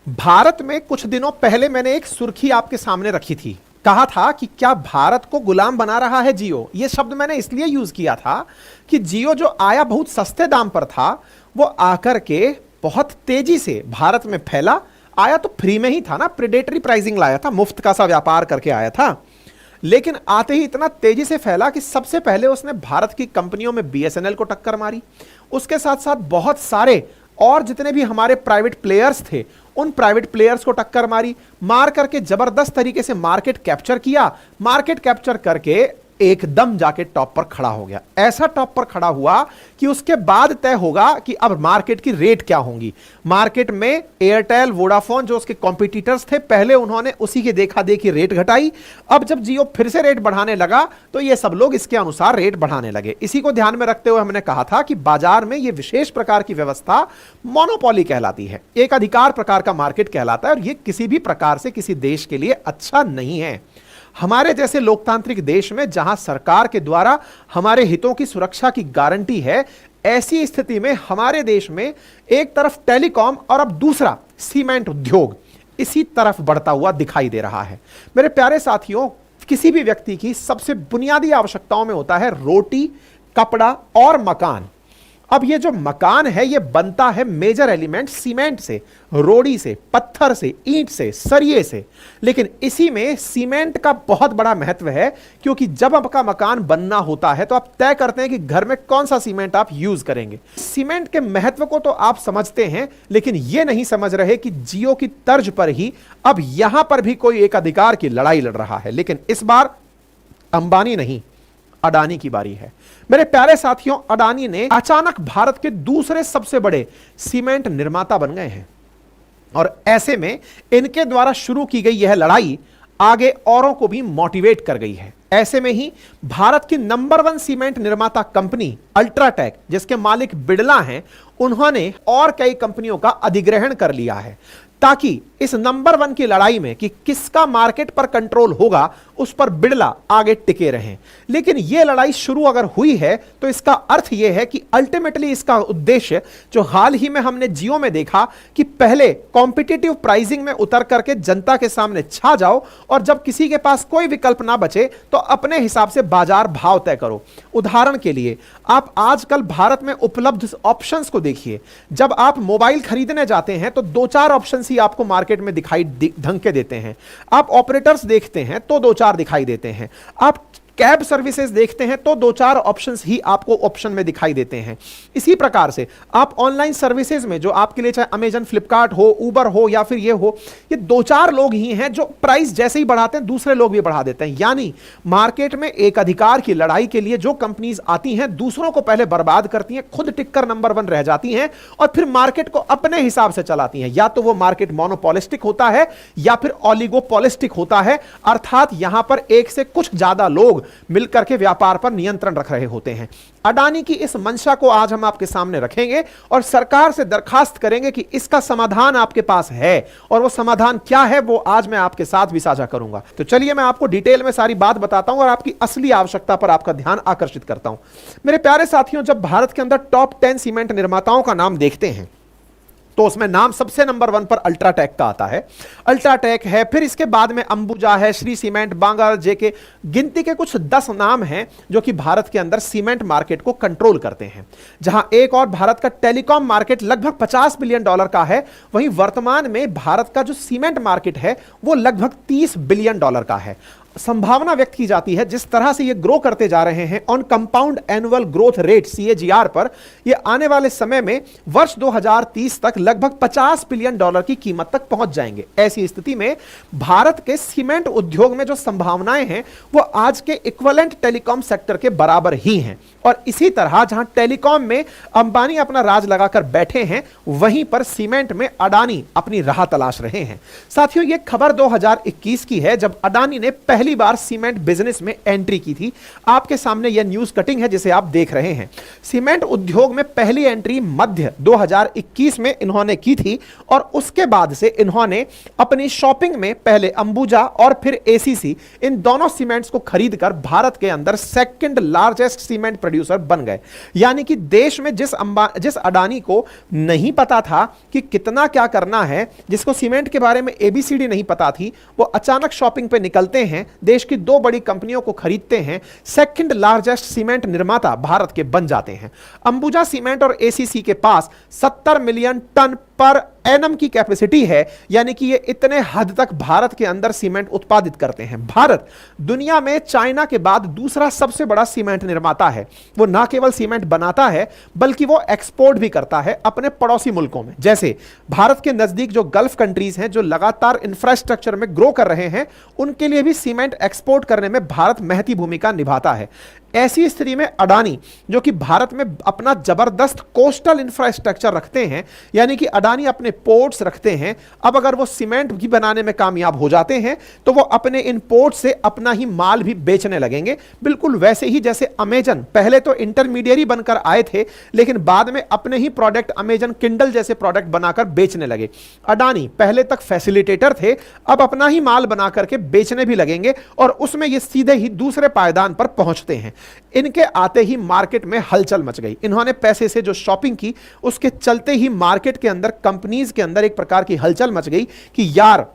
भारत में कुछ दिनों पहले मैंने एक सुर्खी आपके सामने रखी थी। कहा था कि क्या भारत को गुलाम बना रहा है जियो। यह शब्द मैंने इसलिए यूज किया था कि जियो जो आया बहुत सस्ते दाम पर था, वो आकर के बहुत तेजी से भारत में फैला। आया तो फ्री में ही था ना, प्रेडेटरी प्राइसिंग लाया था, मुफ्त का सा व्यापार करके आया था। लेकिन आते ही इतना तेजी से फैला कि सबसे पहले उसने भारत की कंपनियों में बीएसएनएल को टक्कर मारी। उसके साथ साथ बहुत सारे और जितने भी हमारे प्राइवेट प्लेयर्स थे, उन प्राइवेट प्लेयर्स को टक्कर मारी, मार करके जबरदस्त तरीके से मार्केट कैप्चर किया। मार्केट कैप्चर करके एकदम जाके टॉप पर खड़ा हो गया। ऐसा टॉप पर खड़ा हुआ कि उसके बाद तय होगा कि अब मार्केट की रेट क्या होंगी। मार्केट में एयरटेल, वोडाफोन जो उसके कॉम्पिटिटर्स थे, पहले उन्होंने उसी की देखा देखी रेट घटाई। अब जब जियो फिर से रेट बढ़ाने लगा तो ये सब लोग इसके अनुसार रेट बढ़ाने लगे। इसी को ध्यान में रखते हुए हमने कहा था कि बाजार में ये विशेष प्रकार की व्यवस्था मोनोपोली कहलाती है, एक अधिकार प्रकार का मार्केट कहलाता है, और ये किसी भी प्रकार से किसी देश के लिए अच्छा नहीं है। हमारे जैसे लोकतांत्रिक देश में जहां सरकार के द्वारा हमारे हितों की सुरक्षा की गारंटी है, ऐसी स्थिति में हमारे देश में एक तरफ टेलीकॉम और अब दूसरा सीमेंट उद्योग इसी तरफ बढ़ता हुआ दिखाई दे रहा है। मेरे प्यारे साथियों, किसी भी व्यक्ति की सबसे बुनियादी आवश्यकताओं में होता है रोटी, कपड़ा और मकान। अब ये जो मकान है ये बनता है मेजर एलिमेंट सीमेंट से, रोड़ी से, पत्थर से, ईंट से, सरिये से। लेकिन इसी में सीमेंट का बहुत बड़ा महत्व है, क्योंकि जब आपका मकान बनना होता है तो आप तय करते हैं कि घर में कौन सा सीमेंट आप यूज करेंगे। सीमेंट के महत्व को तो आप समझते हैं, लेकिन यह नहीं समझ रहे कि जियो की तर्ज पर ही अब यहां पर भी कोई एक अधिकार की लड़ाई लड़ रहा है। लेकिन इस बार अंबानी नहीं, अडानी की बारी है। मेरे प्यारे साथियों, अडानी ने अचानक भारत के दूसरे सबसे बड़े सीमेंट निर्माता बन गए हैं, और ऐसे में इनके द्वारा शुरू की गई यह लड़ाई आगे औरों को भी मोटिवेट कर गई है। ऐसे में ही भारत की नंबर 1 सीमेंट निर्माता कंपनी अल्ट्राटेक, जिसके मालिक बिड़ला हैं, उन्होंने और कई कंपनियों का अधिग्रहण कर लिया है, ताकि इस नंबर 1 की लड़ाई में कि किसका मार्केट पर कंट्रोल होगा, उस पर बिड़ला आगे टिके रहें। लेकिन यह लड़ाई शुरू अगर हुई है तो इसका अर्थ यह है कि अल्टीमेटली इसका उद्देश्य, जो हाल ही में हमने जियो में देखा कि पहले कॉम्पिटिटिव प्राइसिंग में उतर करके जनता के सामने छा जाओ, और जब किसी के पास कोई विकल्प ना बचे तो अपने हिसाब से बाजार भाव तय करो। उदाहरण के लिए आप आजकल भारत में उपलब्ध ऑप्शंस को देखिए। जब आप मोबाइल खरीदने जाते हैं तो 2-4 ऑप्शंस ही आपको मार्केट में दिखाई ढंग के देते हैं। आप ऑपरेटर्स देखते हैं तो 2-4 दिखाई देते हैं। आप कैब सर्विसेज देखते हैं तो 2-4 ऑप्शंस ही आपको ऑप्शन में दिखाई देते हैं। इसी प्रकार से आप ऑनलाइन सर्विसेज में, जो आपके लिए चाहे अमेजन, फ्लिपकार्ट हो, उबर हो या फिर ये हो, ये 2-4 लोग ही हैं जो प्राइस जैसे ही बढ़ाते हैं दूसरे लोग भी बढ़ा देते हैं। यानी मार्केट में एक अधिकार की लड़ाई के लिए जो कंपनीज आती हैं, दूसरों को पहले बर्बाद करती हैं, खुद टिककर नंबर 1 रह जाती हैं, और फिर मार्केट को अपने हिसाब से चलाती हैं। या तो वो मार्केट मोनोपोलिस्टिक होता है या फिर ऑलिगोपोलिस्टिक होता है, अर्थात यहां पर एक से कुछ ज्यादा लोग मिलकर के व्यापार पर नियंत्रण रख रहे होते हैं। अडानी की इस मंशा को आज हम आपके सामने रखेंगे और सरकार से दरखास्त करेंगे कि इसका समाधान आपके पास है, और वो समाधान क्या है वो आज मैं आपके साथ भी साझा करूंगा। तो चलिए मैं आपको डिटेल में सारी बात बताता हूं और आपकी असली आवश्यकता पर आपका ध्यान आकर्षित करता हूं। मेरे प्यारे साथियों, जब भारत के अंदर टॉप 10 सीमेंट निर्माताओं का नाम देखते हैं तो उसमें नाम सबसे नंबर 1 पर अल्ट्राटेक का आता है। अल्ट्राटेक है, फिर इसके बाद में अंबुजा है, श्री सीमेंट, बांगर, जेके, गिनती के कुछ 10 नाम हैं जो कि भारत के अंदर सीमेंट मार्केट को कंट्रोल करते हैं। जहां एक और भारत का टेलीकॉम मार्केट लगभग $50 बिलियन का है, वहीं वर्तमान में भारत का जो सीमेंट मार्केट है वो लगभग $30 बिलियन का है। संभावना व्यक्त की जाती है जिस तरह से ये ग्रो करते जा रहे हैं on compound annual growth rate CAGR पर, ये आने वाले समय में वर्ष 2030 तक लगभग $50 बिलियन की कीमत तक पहुंच जाएंगे। ऐसी स्थिति में भारत के सीमेंट उद्योग में जो संभावनाएं हैं वो आज के इक्विवेलेंट टेलीकॉम सेक्टर के बराबर ही हैं। और इसी तरह जहां टेलीकॉम में अंबानी अपना राज लगाकर बैठे हैं, वहीं पर सीमेंट में अडानी अपनी राह तलाश रहे हैं। साथियों, यह खबर 2021 की है, जब अडानी ने पहली पहली बार सीमेंट बिजनेस में एंट्री की थी। आपके सामने यह न्यूज कटिंग है जिसे आप देख रहे हैं। सीमेंट उद्योग में पहली एंट्री मध्य 2021 में इन्होंने की थी और उसके बाद से इन्होंने अपनी शॉपिंग में पहले अंबुजा और फिर एसीसी, इन दोनों सीमेंट्स को खरीदकर भारत के अंदर सेकंड लार्जेस्ट सीमेंट प्रोड्यूसर बन गए। यानी कि देश में जिस अडानी को नहीं पता था कि कितना क्या करना है, जिसको सीमेंट के बारे में एबीसीडी नहीं पता थी, वो अचानक शॉपिंग पे निकलते हैं, देश की दो बड़ी कंपनियों को खरीदते हैं, सेकंड लार्जेस्ट सीमेंट निर्माता भारत के बन जाते हैं। अंबुजा सीमेंट और एसीसी के पास 70 मिलियन टन पर एनम की कैपेसिटी है, यानी कि ये इतने हद तक भारत के अंदर सीमेंट उत्पादित करते हैं। भारत दुनिया में चाइना के बाद दूसरा सबसे बड़ा सीमेंट निर्माता है। वो ना केवल सीमेंट बनाता है बल्कि वो एक्सपोर्ट भी करता है अपने पड़ोसी मुल्कों में। जैसे भारत के नजदीक जो गल्फ कंट्रीज हैं, जो लगातार इंफ्रास्ट्रक्चर में ग्रो कर रहे हैं, उनके लिए भी सीमेंट एक्सपोर्ट करने में भारत महती भूमिका निभाता है। ऐसी स्थिति में अडानी, जो कि भारत में अपना जबरदस्त कोस्टल इंफ्रास्ट्रक्चर रखते हैं, यानी कि अडानी अपने पोर्ट्स रखते हैं, अब अगर वो सीमेंट भी बनाने में कामयाब हो जाते हैं तो वो अपने इन पोर्ट से अपना ही माल भी बेचने लगेंगे। बिल्कुल वैसे ही जैसे अमेजन पहले तो इंटरमीडियरी बनकर आए थे, लेकिन बाद में अपने ही प्रोडक्ट अमेजन किंडल जैसे प्रोडक्ट बनाकर बेचने लगे। अडानी पहले तक फैसिलिटेटर थे, अब अपना ही माल बना करके बेचने भी लगेंगे और उसमें ये सीधे ही दूसरे पायदान पर पहुंचते हैं। इनके आते ही मार्केट में हलचल मच गई। इन्होंने पैसे से जो शॉपिंग की, उसके चलते ही मार्केट के अंदर, कंपनीज के अंदर एक प्रकार की हलचल मच गई कि यार,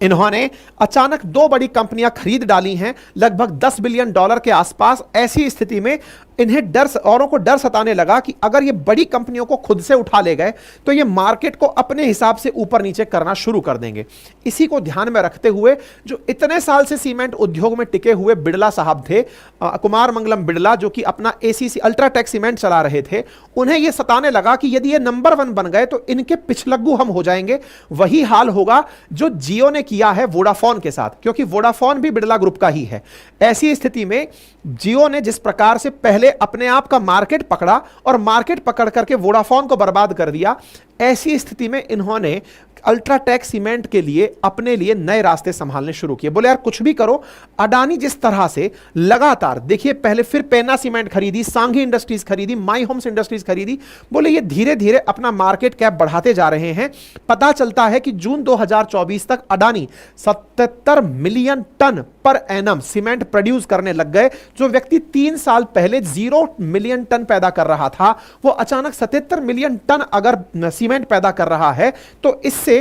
इन्होंने अचानक दो बड़ी कंपनियां खरीद डाली हैं लगभग $10 बिलियन के आसपास। ऐसी स्थिति में इन्हें औरों को डर सताने लगा कि अगर ये बड़ी कंपनियों को खुद से उठा ले गए तो ये मार्केट को अपने हिसाब से ऊपर नीचे करना शुरू कर देंगे। इसी को ध्यान में रखते हुए जो इतने साल से सीमेंट उद्योग में टिके हुए बिड़ला साहब थे, कुमार मंगलम बिड़ला, जो कि अपना एसीसी अल्ट्राटेक सीमेंट चला रहे थे, उन्हें यह सताने लगा कि यदि ये नंबर 1 बन गए तो इनके पिछलग्गू हम हो जाएंगे। वही हाल होगा जो जियो ने किया है वोडाफोन के साथ, क्योंकि वोडाफोन भी बिड़ला ग्रुप का ही है। ऐसी स्थिति में जियो ने जिस प्रकार से पहले अपने आप का मार्केट पकड़ा और मार्केट पकड़ करके वोडाफोन को बर्बाद कर दिया, ऐसी स्थिति में इन्होंने अल्ट्राटेक सीमेंट के लिए अपने लिए नए रास्ते संभालने शुरू किए। बोले यार कुछ भी करो, अडानी जिस तरह से लगातार, देखिए पहले फिर पेना सीमेंट खरीदी, सांघी इंडस्ट्रीज खरीदी, माई होम्स इंडस्ट्रीज खरीदी, बोले ये धीरे धीरे अपना मार्केट कैप बढ़ाते जा रहे हैं। पता चलता है कि जून 2024 तक Adani 77 million tonne per annum cement produce करने लग गए। जो व्यक्ति 3 साल पहले 0 मिलियन टन पैदा कर रहा था, वो अचानक 77 मिलियन टन अगर सीमेंट पैदा कर रहा है तो इससे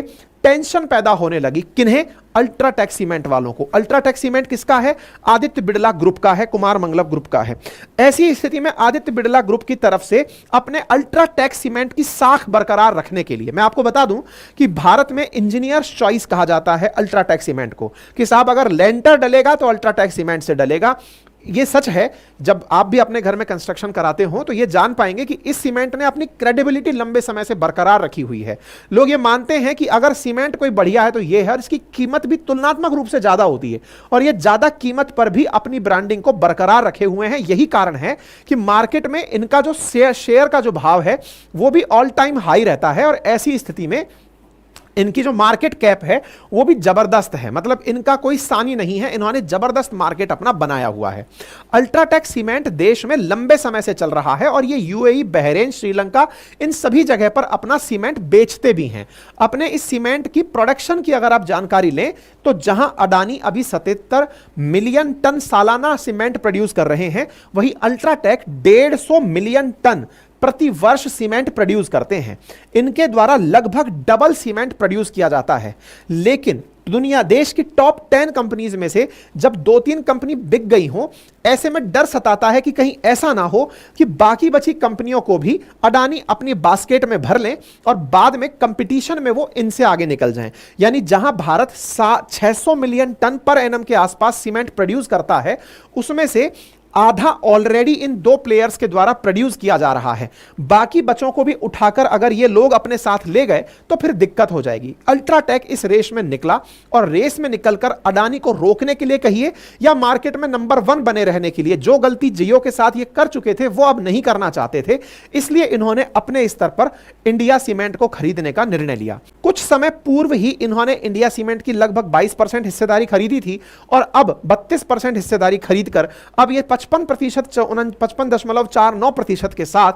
टेंशन पैदा होने लगी। किन्हें? अल्ट्राटेक सीमेंट वालों को। अल्ट्राटेक सीमेंट किसका है? आदित्य बिड़ला ग्रुप का है, कुमार मंगलम ग्रुप का है। ऐसी स्थिति में आदित्य बिड़ला ग्रुप की तरफ से अपने अल्ट्राटेक सीमेंट की साख बरकरार रखने के लिए, मैं आपको बता दूं कि भारत में इंजीनियर्स चॉइस कहा जाता है अल्ट्राटेक सीमेंट को, कि साहब अगर लेंटर डलेगा तो अल्ट्राटेक सीमेंट से डलेगा। ये सच है, जब आप भी अपने घर में कंस्ट्रक्शन कराते हो तो ये जान पाएंगे कि इस सीमेंट ने अपनी क्रेडिबिलिटी लंबे समय से बरकरार रखी हुई है। लोग ये मानते हैं कि अगर सीमेंट कोई बढ़िया है तो ये है, इसकी कीमत भी तुलनात्मक रूप से ज्यादा होती है और ये ज्यादा कीमत पर भी अपनी ब्रांडिंग को बरकरार रखे हुए हैं। यही कारण है कि मार्केट में इनका जो शेयर का जो भाव है वो भी ऑल टाइम हाई रहता है और ऐसी स्थिति में इनकी जो मार्केट कैप है वो भी जबरदस्त है। मतलब इनका कोई सानी नहीं है, इन्होंने जबरदस्त मार्केट अपना बनाया हुआ है। अल्ट्राटेक सीमेंट देश में लंबे समय से चल रहा है और ये यूएई, बहरेन, श्रीलंका, इन सभी जगह पर अपना सीमेंट बेचते भी हैं। अपने इस सीमेंट की प्रोडक्शन की अगर आप जानकारी लें तो जहां अडानी अभी 77 मिलियन टन सालाना सीमेंट प्रोड्यूस कर रहे हैं, वही अल्ट्राटेक 150 मिलियन टन प्रति वर्ष सीमेंट प्रोड्यूस करते हैं। इनके द्वारा लगभग डबल सीमेंट प्रोड्यूस किया जाता है। लेकिन दुनिया देश की टॉप 10 कंपनीज में से जब 2-3 कंपनी बिक गई हो, ऐसे में डर सताता है कि कहीं ऐसा ना हो कि बाकी बची कंपनियों को भी अडानी अपनी बास्केट में भर लें और बाद में कंपटीशन में वो इनसे आगे निकल जाएं। यानी जहां Bharat 600 million tonne per annum के आसपास सीमेंट प्रोड्यूस करता है, उसमें से आधा ऑलरेडी इन दो प्लेयर्स के द्वारा प्रोड्यूस किया जा रहा है, बाकी बचों को भी उठाकर अगर ये लोग अपने साथ ले गए तो फिर दिक्कत हो जाएगी। अल्ट्राटेक इस रेस में निकला और रेस में निकलकर अडानी को रोकने के लिए कहिए या मार्केट में नंबर 1 बने रहने के लिए, जो गलती जियो के साथ ये कर चुके थे वो अब नहीं करना चाहते थे, इसलिए इन्होंने अपने स्तर पर इंडिया सीमेंट को खरीदने का निर्णय लिया। कुछ समय पूर्व ही इन्होंने इंडिया सीमेंट की लगभग 22% हिस्सेदारी खरीदी थी और अब 32% हिस्सेदारी खरीदकर अब ये 55.49% के साथ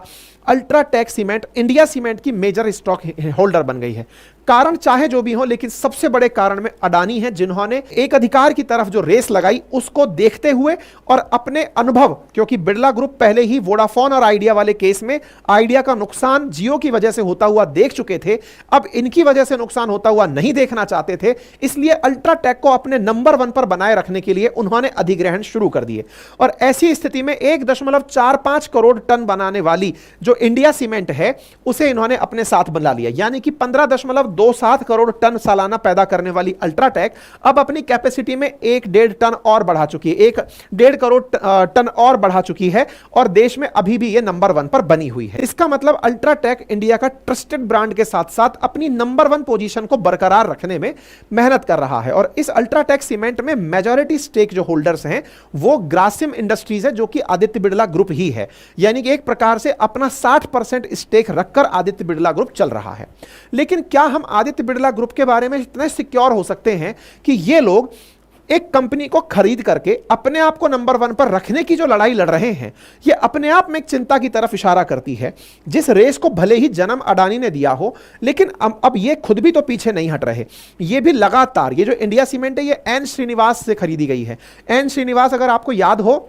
अल्ट्राटेक सीमेंट इंडिया सीमेंट की मेजर स्टॉक होल्डर बन गई है। कारण चाहे जो भी हो, लेकिन सबसे बड़े कारण में अडानी है, जिन्होंने एक अधिकार की तरफ जो रेस लगाई उसको देखते हुए और अपने अनुभव, क्योंकि बिरला ग्रुप पहले ही वोडाफोन और आइडिया वाले केस में आइडिया का नुकसान जियो की वजह से होता हुआ देख चुके थे, अब इनकी वजह से नुकसान होता हुआ नहीं देखना चाहते थे, इसलिए अल्ट्राटेक को अपने नंबर 1 पर बनाए रखने के लिए उन्होंने अधिग्रहण शुरू कर दिए। और ऐसी स्थिति में 1.45 करोड़ टन बनाने वाली जो इंडिया सीमेंट है उसे इन्होंने अपने साथ बना लिया, यानी कि 15.27 करोड़ टन सालाना पैदा करने वाली अल्ट्राटेक अब अपनी कैपेसिटी में 1.5 टन और बढ़ा चुकी है, 1.5 करोड़ टन और बढ़ा चुकी है और देश में अभी भी यह नंबर 1 पर बनी हुई है। इसका मतलब अल्ट्राटेक इंडिया का ट्रस्टेड ब्रांड के साथ साथ अपनी नंबर 1 पोजीशन को बरकरार रखने में मेहनत कर रहा है। और इस अल्ट्राटेक सीमेंट में मेजॉरिटी स्टेक जो होल्डर्स हैं वो ग्रासिम इंडस्ट्रीज है, जो कि आदित्य बिरला ग्रुप ही है, यानी कि एक प्रकार से अपना 60% स्टेक रखकर आदित्य बिरला ग्रुप चल रहा है। लेकिन क्या हम आदित्य बिरला ग्रुप के बारे में इतने सिक्योर हो सकते हैं कि ये लोग एक कंपनी को खरीद करके अपने आप को नंबर 1 पर रखने की जो लड़ाई लड़ रहे हैं, ये अपने आप में एक चिंता की तरफ इशारा करती है, जिस रेस को भले ही जन्म अडानी ने दिया हो, लेकिन अब ये खुद भी तो पीछे नहीं हट रहे। ये भी लगातार ये जो इंडिया सीमेंट है ये एन श्रीनिवास से खरीदी गई है। एन श्रीनिवास अगर आपको याद हो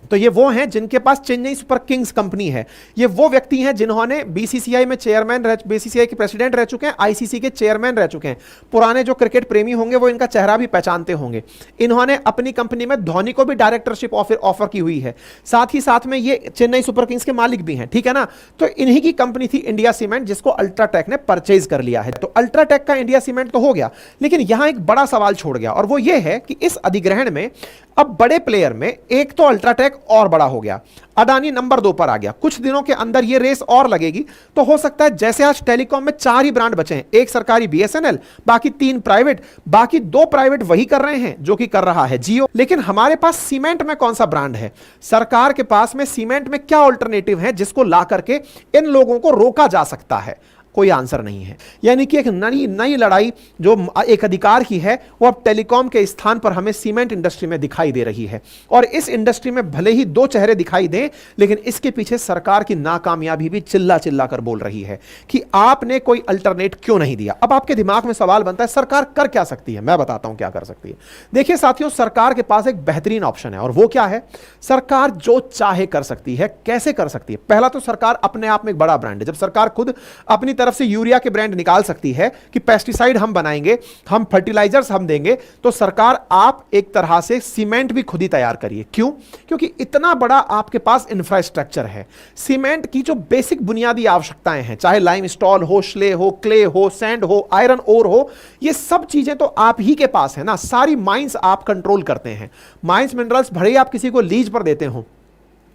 तो ये वो हैं जिनके पास चेन्नई सुपर किंग्स कंपनी है। ये वो व्यक्ति हैं जिन्होंने बीसीसीआई में चेयरमैन बीसीसीआई के प्रेसिडेंट रह चुके हैं, आईसीसी के चेयरमैन रह चुके हैं। पुराने जो क्रिकेट प्रेमी होंगे वो इनका चेहरा भी पहचानते होंगे। इन्होंने अपनी कंपनी में धोनी को भी डायरेक्टरशिप ऑफर की हुई है, साथ ही साथ में ये चेन्नई सुपर किंग्स के मालिक भी हैं, ठीक है ना। तो इन्हीं की कंपनी थी इंडिया सीमेंट, जिसको अल्ट्राटेक ने परचेज कर लिया है। तो अल्ट्राटेक का इंडिया सीमेंट तो हो गया, लेकिन यहां एक बड़ा सवाल छोड़ गया और वो ये है कि इस अधिग्रहण में अब बड़े प्लेयर में एक तो अल्ट्राटेक और बड़ा हो गया, अडानी नंबर 2 पर आ गया। कुछ दिनों के अंदर ये रेस और लगेगी, तो हो सकता है जैसे आज टेलीकॉम में 4 ही ब्रांड बचे हैं, एक सरकारी बीएसएनएल, बाकी 3 प्राइवेट, बाकी 2 प्राइवेट वही कर रहे हैं जो कि कर रहा है जियो। लेकिन हमारे पास सीमेंट में कौन सा ब्रांड है? सरकार के पास में सीमेंट में क्या ऑल्टरनेटिव है जिसको ला करके इन लोगों को रोका जा सकता है? कोई आंसर नहीं है। यानी कि एक नई लड़ाई जो एक अधिकार की है वो अब टेलीकॉम के स्थान पर हमें सीमेंट इंडस्ट्री में दिखाई दे रही है। और इस इंडस्ट्री में भले ही 2 चेहरे दिखाई दें, लेकिन इसके पीछे सरकार की नाकामयाबी भी चिल्ला चिल्ला कर बोल रही है कि आपने कोई अल्टरनेट क्यों नहीं दिया। अब आपके दिमाग में सवाल बनता है सरकार कर क्या सकती है? मैं बताता हूं क्या कर सकती है। देखिए साथियों, सरकार के पास एक बेहतरीन ऑप्शन है और वो क्या है? सरकार जो चाहे कर सकती है। कैसे कर सकती है? पहला तो सरकार अपने आप में एक बड़ा ब्रांड है। जब सरकार खुद अपनी तरफ से यूरिया के ब्रांड निकाल सकती है कि पेस्टिसाइड हम बनाएंगे, हम फर्टिलाइजर्स हम देंगे, तो सरकार आप एक तरह से सीमेंट भी खुद ही तैयार करिए। क्यों? क्योंकि इतना बड़ा आपके पास इंफ्रास्ट्रक्चर है। सीमेंट की जो बेसिक बुनियादी आवश्यकताएं हैं, चाहे लाइमस्टोन हो, श्ले हो, क्ले हो, सैंड हो, आयरन ओर हो, ये सब चीजें तो आप ही के पास है ना। सारी माइंस आप कंट्रोल करते हैं। माइंस मिनरल्स भले ही आप किसी को लीज पर देते हो,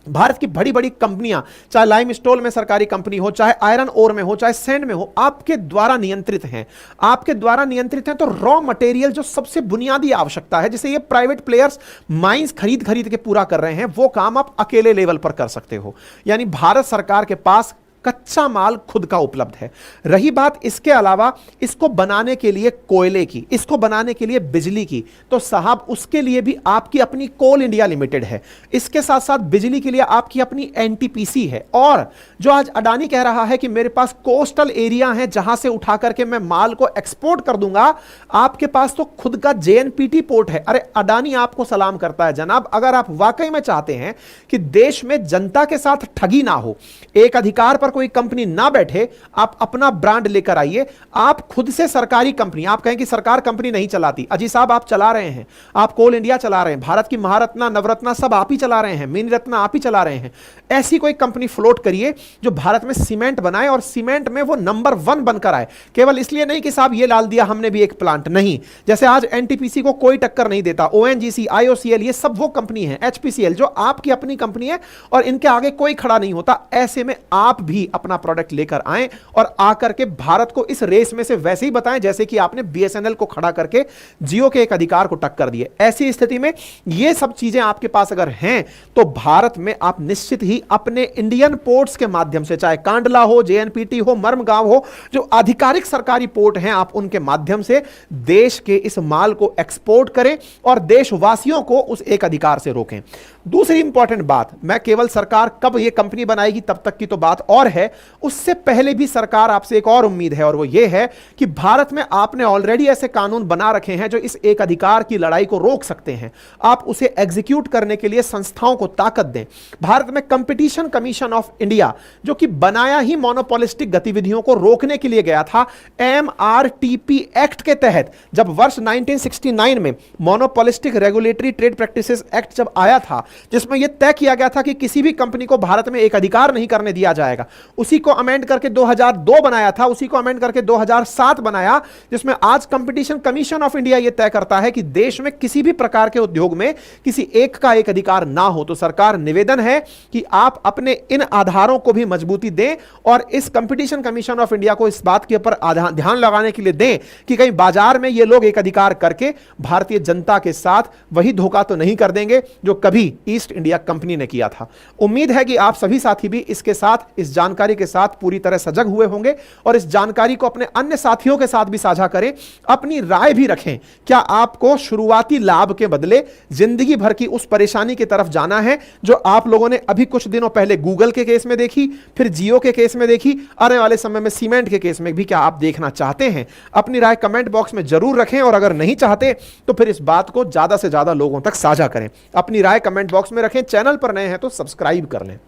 भारत की बड़ी बड़ी कंपनियां, चाहे लाइमस्टोन में सरकारी कंपनी हो, चाहे आयरन ओर में हो, चाहे सैंड में हो, आपके द्वारा नियंत्रित हैं। आपके द्वारा नियंत्रित हैं तो रॉ मटेरियल जो सबसे बुनियादी आवश्यकता है, जिसे ये प्राइवेट प्लेयर्स माइंस खरीद के पूरा कर रहे हैं, वो काम आप अकेले लेवल पर कर सकते हो। यानी भारत सरकार के पास कच्चा माल खुद का उपलब्ध है। रही बात इसके अलावा इसको बनाने के लिए कोयले की, इसको बनाने के लिए बिजली की, तो साहब उसके लिए भी आपकी अपनी कोल इंडिया लिमिटेड है। इसके साथ साथ बिजली के लिए आपकी अपनी एनटीपीसी है। और जो आज अडानी कह रहा है कि मेरे पास कोस्टल एरिया है जहां से उठा करके मैं माल को एक्सपोर्ट कर दूंगा, आपके पास तो खुद का जेएनपीटी पोर्ट है। अरे अडानी आपको सलाम करता है जनाब। अगर आप वाकई में चाहते हैं कि देश में जनता के साथ ठगी ना हो, एक अधिकार पर कोई कंपनी ना बैठे, आप अपना ब्रांड लेकर आइए। आप खुद से सरकारी कंपनी, आप कहें कि सरकार कंपनी नहीं चलाती, अजी साहब आप चला रहे हैं, आप कोल इंडिया चला रहे हैं, भारत की महारत्ना नवरत्ना सब आप ही चला रहे हैं, मिनी रत्ना आप ही चला रहे हैं। ऐसी कोई कंपनी फ्लोट करिए जो भारत में सीमेंट बनाए और सीमेंट में वो नंबर 1 बनकर आए। केवल इसलिए नहीं कि साहब ये डाल दिया हमने भी एक प्लांट, नहीं। जैसे आज एनटीपीसी को कोई टक्कर नहीं देता, ओएनजीसी, आईओसीएल, ये सब वो कंपनी है, एचपीसीएल जो आपकी अपनी कंपनी है और इनके आगे कोई खड़ा नहीं होता। ऐसे में आप भी अपना प्रोडक्ट लेकर आएं और आकर के भारत को इस रेस में से वैसे ही बताएं जैसे कि आपने बीएसएनएल को खड़ा करके जियो के एक अधिकार को टक्कर दिए। ऐसी स्थिति में ये सब चीजें आपके पास अगर हैं तो भारत में आप निश्चित ही अपने इंडियन पोर्ट्स के माध्यम से, चाहे कांडला हो, जेएनपीटी हो, मर्मगांव हो, जो आधिकारिक सरकारी पोर्ट हैं, आप उनके माध्यम से देश के इस माल को एक्सपोर्ट करें और देशवासियों को उस एक अधिकार से रोकें। दूसरी इंपॉर्टेंट बात, मैं केवल सरकार कब यह कंपनी बनाएगी तब तक की तो बात और है, उससे पहले भी सरकार आपसे एक और उम्मीद है और वो ये है कि भारत में आपने ऑलरेडी ऐसे कानून बना रखे हैं जो इस एक अधिकार की लड़ाई को रोक सकते हैं। आप उसे एग्जीक्यूट करने के लिए संस्थाओं को ताकत दें। भारत में कंपटीशन कमीशन ऑफ इंडिया जो कि बनाया ही मोनोपोलिस्टिक गतिविधियों को रोकने के लिए गया था, एमआरटीपी एक्ट के तहत, जब वर्ष 1969 में monopolistic regulatory trade practices act जब आया था, जिसमें यह तय किया गया था कि किसी भी कंपनी को भारत में एक अधिकार नहीं करने दिया जाएगा, उसी को अमेंड करके 2002 बनाया था, उसी को अमेंड करके 2007 बनाया, जिसमें आज कंपटीशन कमीशन ऑफ इंडिया यह तय करता है कि देश में किसी भी प्रकार के उद्योग में किसी एक का एक अधिकार ना हो। तो सरकार निवेदन है कि आप अपने इन आधारों को भी मजबूती दें और इस कंपटीशन कमीशन ऑफ इंडिया को इस बात के ऊपर ध्यान लगाने के लिए दें कि कहीं बाजार में ये लोग एक अधिकार करके भारतीय जनता के साथ वही धोखा तो नहीं कर देंगे जो कभी ईस्ट इंडिया कंपनी ने किया था। उम्मीद है कि आप सभी साथी भी इसके साथ, इस जानकारी के साथ पूरी तरह सजग हुए होंगे और इस जानकारी को अपने अन्य साथियों के साथ भी साझा करें, अपनी राय भी रखें। क्या आपको शुरुआती लाभ के बदले जिंदगी भर की उस परेशानी की तरफ जाना है जो आप लोगों ने अभी कुछ दिनों पहले गूगल के केस में देखी, फिर जियो के केस में देखी, आने वाले समय में सीमेंट के केस में भी क्या आप देखना चाहते हैं? अपनी राय कमेंट बॉक्स में जरूर रखें और अगर नहीं चाहते तो फिर इस बात को ज्यादा से ज्यादा लोगों तक साझा करें। अपनी राय कमेंट बॉक्स में रखें, चैनल पर नए हैं तो सब्सक्राइब कर लें।